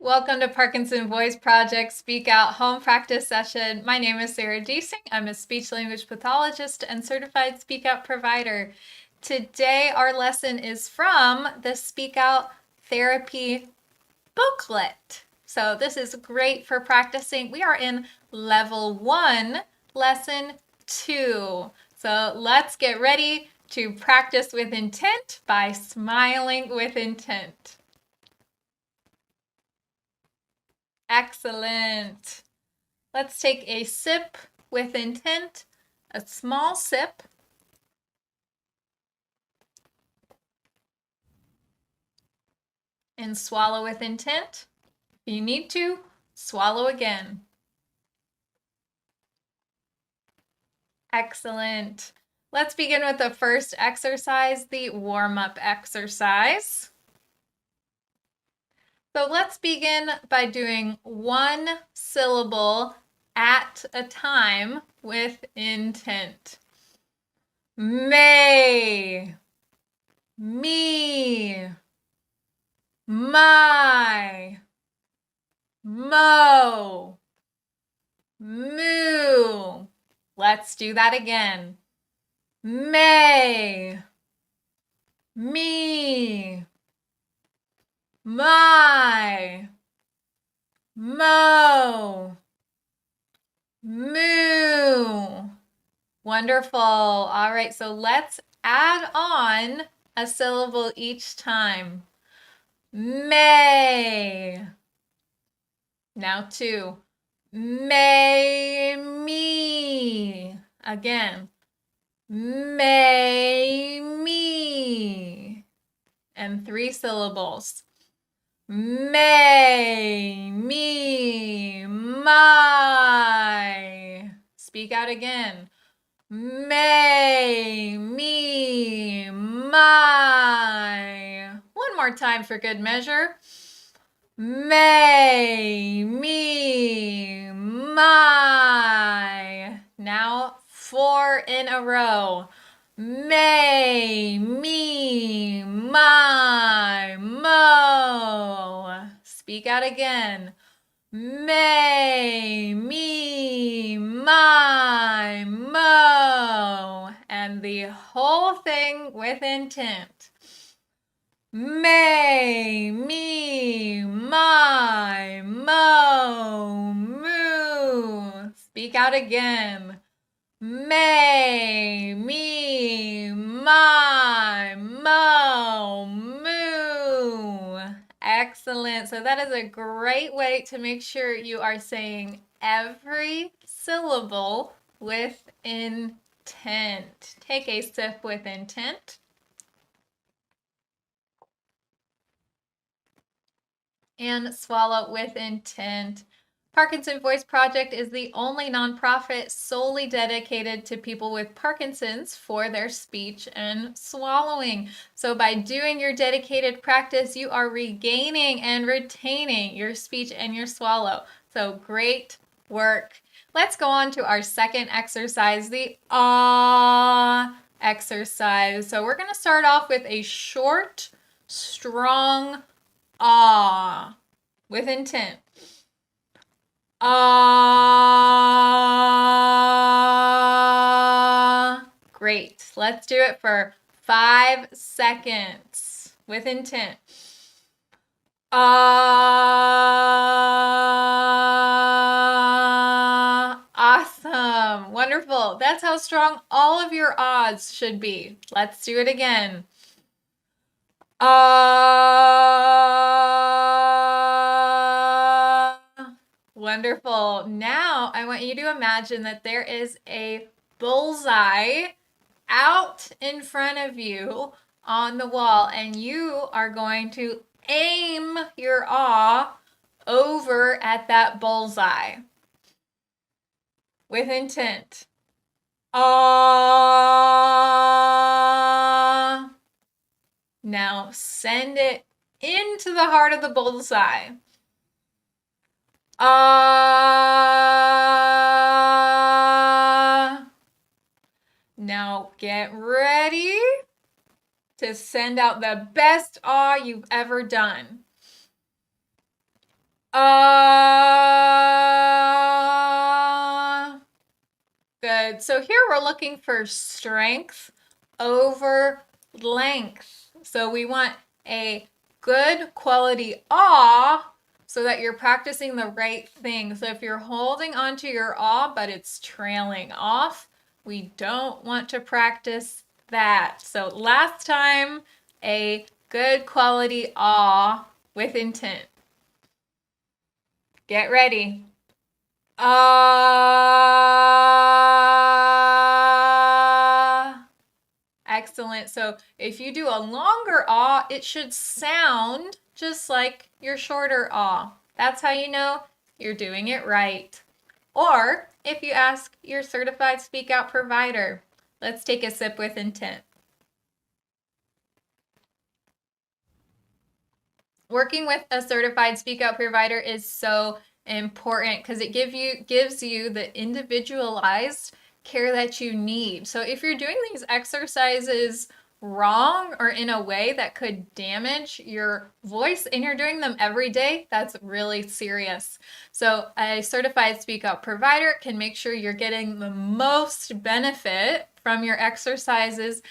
Welcome to Parkinson Voice Project Speak Out Home Practice Session. My name is Sarah Giesing. I'm a speech language pathologist and certified Speak Out provider. Today our lesson is from the Speak Out Therapy booklet. So this is great for practicing. We are in level 1, lesson 2. So let's get ready to practice with intent by smiling with intent. Excellent. Let's take a sip with intent, a small sip. And swallow with intent. If you need to, swallow again. Excellent. Let's begin with the first exercise, the warm-up exercise. So let's begin by doing one syllable at a time with intent. May, me, my, mo, moo. Let's do that again. May, me, my, mo, moo. Wonderful. All right, so let's add on a syllable each time. May. Now 2. May, me. Again. May, me. And 3 syllables. May, me, my. Speak out again. May, me, my. One more time for good measure. May, me, my. Now 4 in a row. May, me, my, mo. Speak out again. May, me, my, mo. And the whole thing with intent. May, me, my, mo, moo. Speak out again. May, me, my, mo, moo. Excellent. So that is a great way to make sure you are saying every syllable with intent. Take a sip with intent. And swallow with intent. Parkinson Voice Project is the only nonprofit solely dedicated to people with Parkinson's for their speech and swallowing. So by doing your dedicated practice, you are regaining and retaining your speech and your swallow. So great work. Let's go on to our second exercise, the ah exercise. So we're going to start off with a short, strong ah with intent. Ah. Great. Let's do it for 5 seconds with intent. Ah. Awesome. Wonderful. That's how strong all of your ahs should be. Let's do it again. Wonderful. Now I want you to imagine that there is a bullseye out in front of you on the wall, and you are going to aim your ah over at that bullseye with intent. Ah. Now send it into the heart of the bullseye. Ah. Now get ready to send out the best ah you've ever done. Good. So here we're looking for strength over length. So we want a good quality ah so that you're practicing the right thing. So if you're holding onto your ah but it's trailing off, we don't want to practice that. So last time, a good quality ah with intent. Get ready. Ah. Excellent. So if you do a longer ah, it should sound just like your shorter ah. That's how you know you're doing it right. Or if you ask your certified speak out provider, let's take a sip with intent. Working with a certified speak out provider is so important because it gives you the individualized care that you need. So if you're doing these exercises wrong or in a way that could damage your voice and you're doing them every day, that's really serious. So a certified speak out provider can make sure you're getting the most benefit from your exercises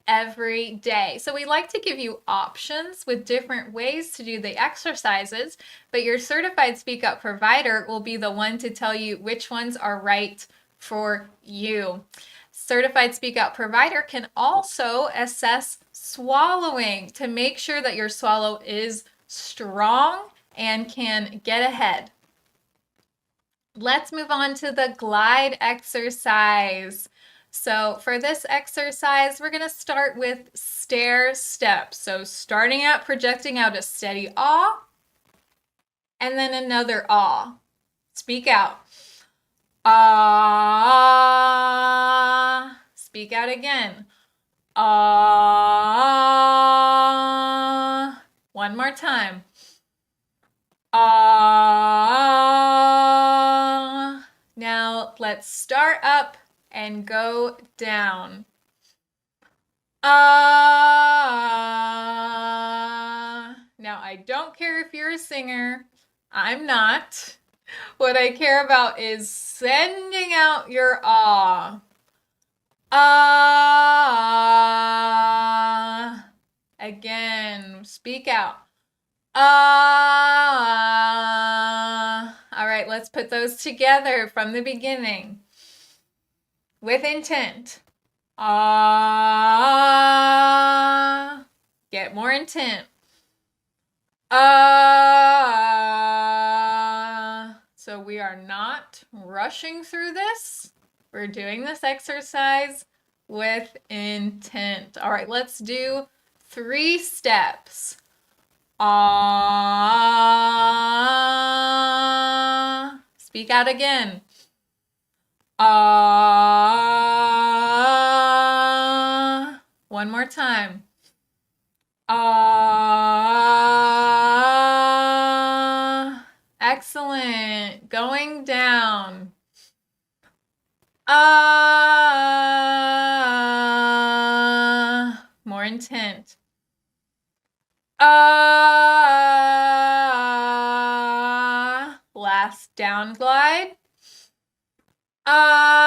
every day. So we like to give you options with different ways to do the exercises, but your certified speak out provider will be the one to tell you which ones are right for you. Certified speak out provider can also assess swallowing to make sure that your swallow is strong and can get ahead. Let's move on to the glide exercise. So for this exercise, we're going to start with stair steps. So starting out, projecting out a steady ah, and then another ah. Speak out. Ah. Speak out again. Ah. One more time. Ah. Now let's start up and go down. Ah. Now I don't care if you're a singer. I'm not. What I care about is sending out your ah. Ah. Again, speak out. Ah. All right, let's put those together from the beginning. With intent. Ah. Get more intent. Ah. So we are not rushing through this. We're doing this exercise with intent. All right, let's do 3 steps. Ah. Speak out again. Ah. One more time. Ah. Excellent. Going down. Ah. More intent. Ah. Last down glide. Ah.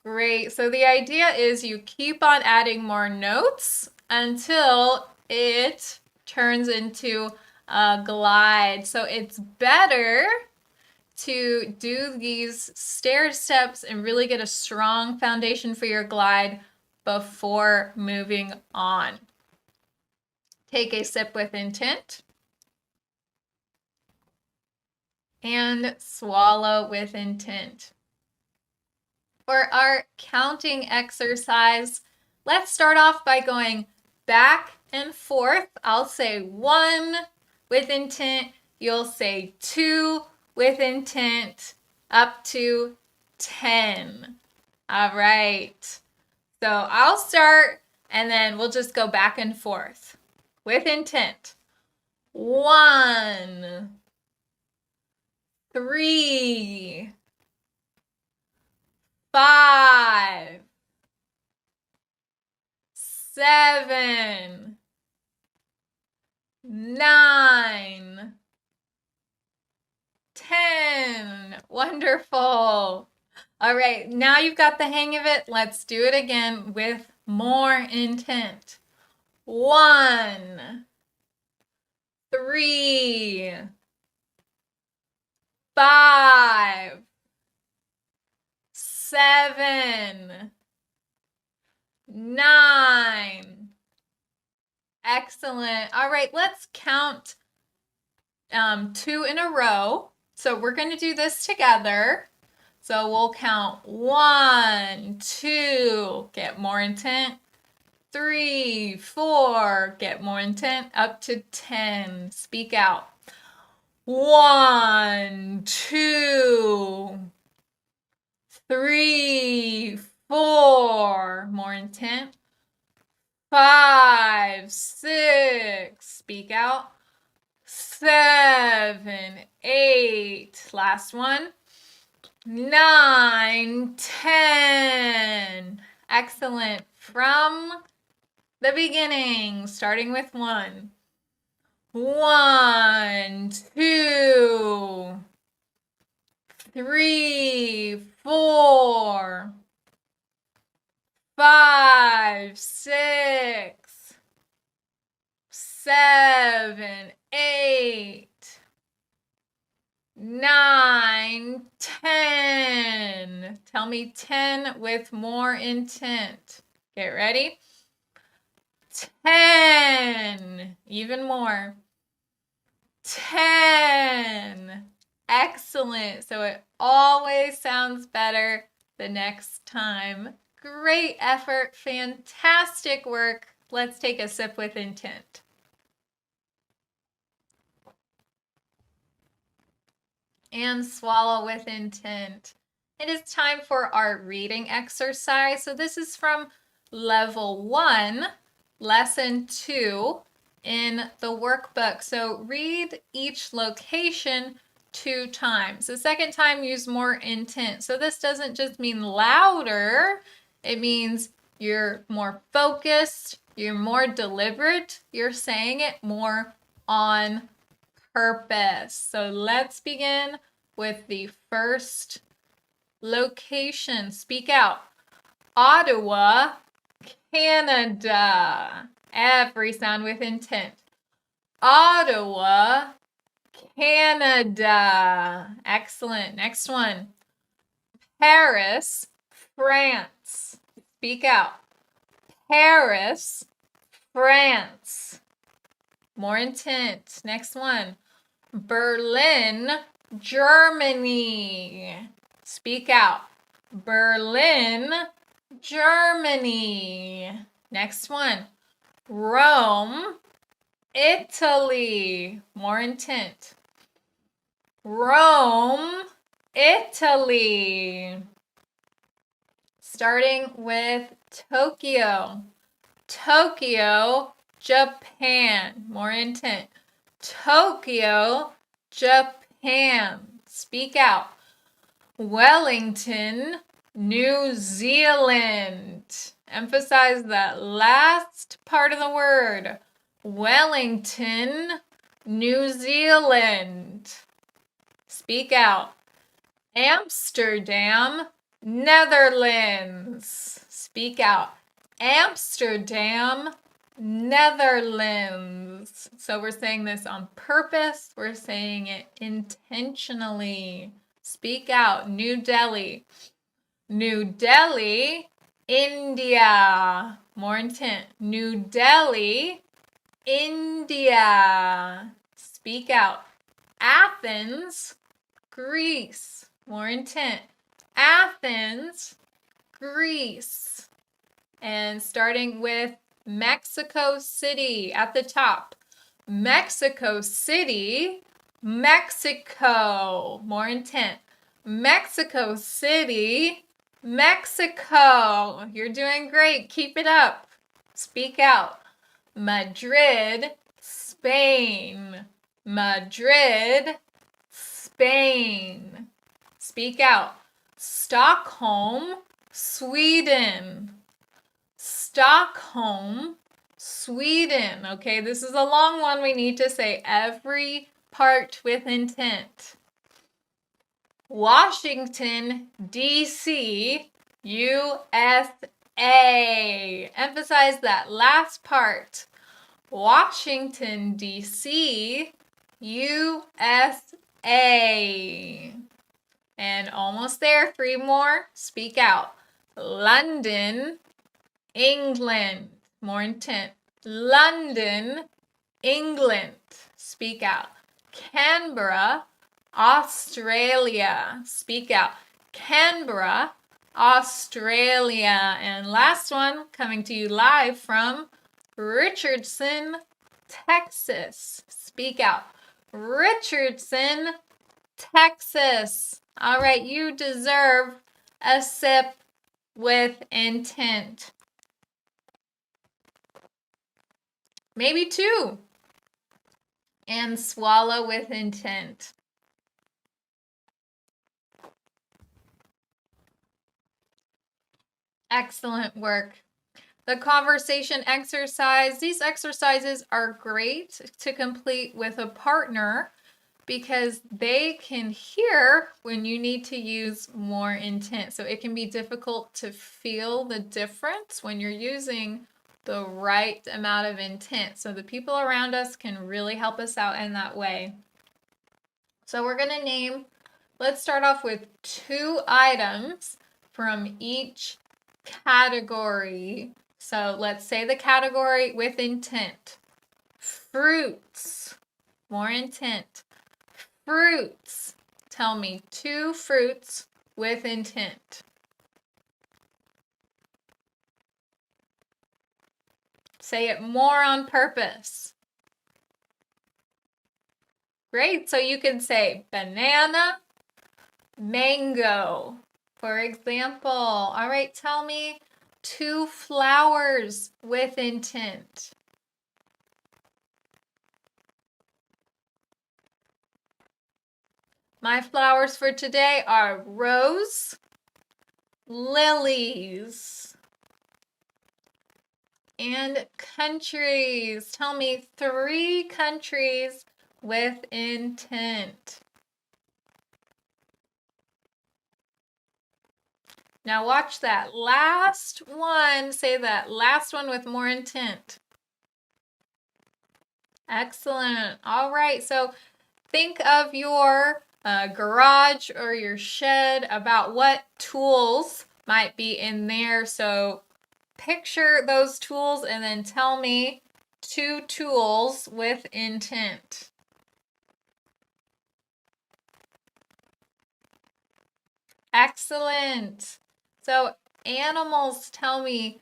Great. So the idea is you keep on adding more notes until it turns into a glide. So it's better to do these stair steps and really get a strong foundation for your glide before moving on. Take a sip with intent. And swallow with intent. For our counting exercise, let's start off by going back and forth. I'll say 1 with intent. You'll say 2 with intent, up to 10. All right. So I'll start and then we'll just go back and forth with intent. 1, 3, 5, 7, 9, 10. Wonderful. All right, now you've got the hang of it. Let's do it again with more intent. 1, 3, 5, 7, 9. Excellent. All right, let's count 2 in a row. So we're going to do this together. So we'll count 1, 2, get more intent. 3, 4, get more intent, up to 10. Speak out. 1, 2, 3, 4. More intent. 5, 6. Speak out. 7, 8. Last one. 9, 10. Excellent. From the beginning, starting with 1. 1, 2, 3, 4, 5, 6, 7, 8, 9, 10. Tell me 10 with more intent. Get ready? 10. Even more. 10. Excellent. So it always sounds better the next time. Great effort. Fantastic work. Let's take a sip with intent. And swallow with intent. It is time for our reading exercise. So this is from level 1, lesson 2 in the workbook. So read each location 2 times. The second time, use more intent. So this doesn't just mean louder. It means you're more focused, you're more deliberate, you're saying it more on purpose. So let's begin with the first location. Speak out. Ottawa, Canada. Every sound with intent. Ottawa, Canada. Excellent. Next one. Paris, France. Speak out. Paris, France. More intent. Next one. Berlin, Germany. Speak out. Berlin, Germany. Next one. Rome, Italy. More intent. Rome, Italy. Starting with Tokyo. Tokyo, Japan. More intent. Tokyo, Japan. Speak out. Wellington, New Zealand. Emphasize that last part of the word. Wellington, New Zealand. Speak out. Amsterdam, Netherlands. Speak out. Amsterdam, Netherlands. So we're saying this on purpose. We're saying it intentionally. Speak out. New Delhi. New Delhi, India. More intent. New Delhi, India. Speak out. Athens, Greece. More intent. Athens, Greece. And starting with Mexico City at the top. Mexico City, Mexico. More intent. Mexico City, Mexico. You're doing great. Keep it up. Speak out. Madrid, Spain. Madrid, Spain. Speak out. Stockholm, Sweden. Stockholm, Sweden. Okay, this is a long one. We need to say every part with intent. Washington, D.C., USA. Emphasize that last part. Washington, D.C., USA. And almost there, 3 more. Speak out. London, England. More intent. London, England. Speak out. Canberra, Australia. Speak out. Canberra, Australia. And last one, coming to you live from Richardson, Texas. Speak out. Richardson, Texas. All right, you deserve a sip with intent. Maybe 2. And swallow with intent. Excellent work. The conversation exercise. These exercises are great to complete with a partner because they can hear when you need to use more intent. So it can be difficult to feel the difference when you're using the right amount of intent. So the people around us can really help us out in that way. So we're going to name, let's start off with 2 items from each category. So let's say the category with intent. Fruits. More intent. Fruits. Tell me 2 fruits with intent. Say it more on purpose. Great. So you can say banana, mango, for example. All right, tell me 2 flowers with intent. My flowers for today are rose, lilies, and countries. Tell me 3 countries with intent. Now watch that last one. Say that last one with more intent. Excellent. All right, so think of your garage or your shed about what tools might be in there. So picture those tools and then tell me 2 tools with intent. Excellent. So animals, tell me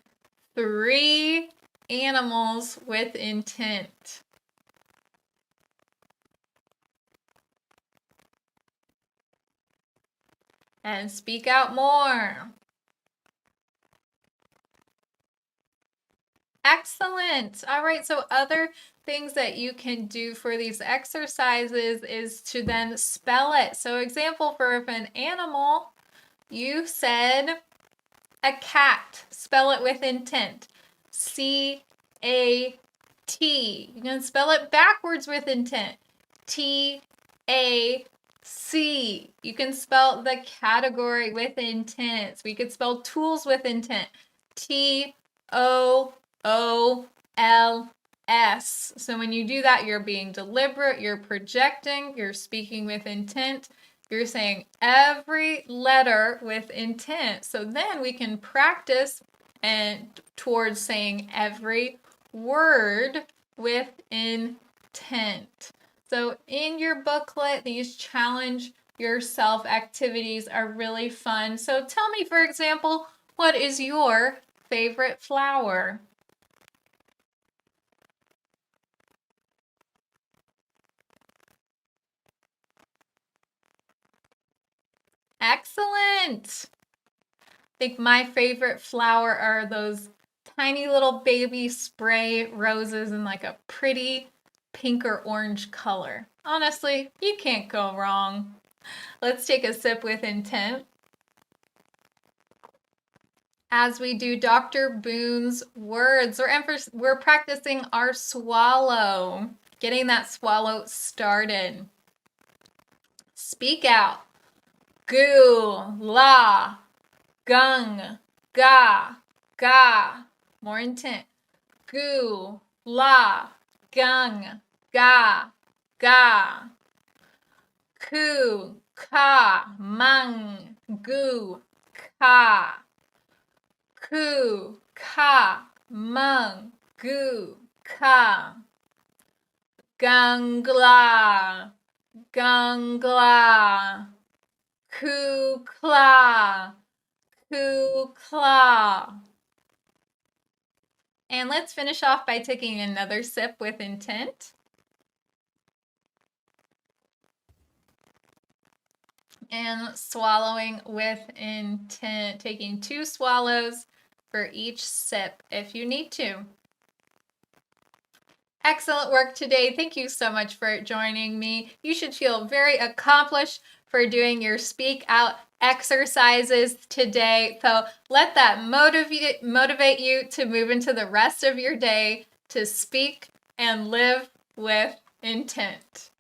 3 animals with intent. And speak out more. Excellent. All right, so other things that you can do for these exercises is to then spell it. So example for if an animal, you said a cat. Spell it with intent. C-A-T. You can spell it backwards with intent. T-A-C. You can spell the category with intent. So we could spell tools with intent. T-O-O-L-S. So when you do that, you're being deliberate, you're projecting, you're speaking with intent. You're saying every letter with intent. So then we can practice and towards saying every word with intent. So in your booklet, these challenge yourself activities are really fun. So tell me, for example, what is your favorite flower? Excellent. I think my favorite flower are those tiny little baby spray roses in like a pretty pink or orange color. Honestly, you can't go wrong. Let's take a sip with intent. as we do Dr. Boone's words. We're practicing our swallow, getting that swallow started. Speak out. Goo, la, gung, ga, ga. More intent. Goo, la, gung, ga, ga. Ku, ka, mung, goo, ka. Ku, ka, mung, goo, ka. Gungla, gungla. Ku, kla, ku, kla. And let's finish off by taking another sip with intent. And swallowing with intent, taking 2 swallows for each sip if you need to. Excellent work today. Thank you so much for joining me. You should feel very accomplished for doing your speak out exercises today. So let that motivate you to move into the rest of your day to speak and live with intent.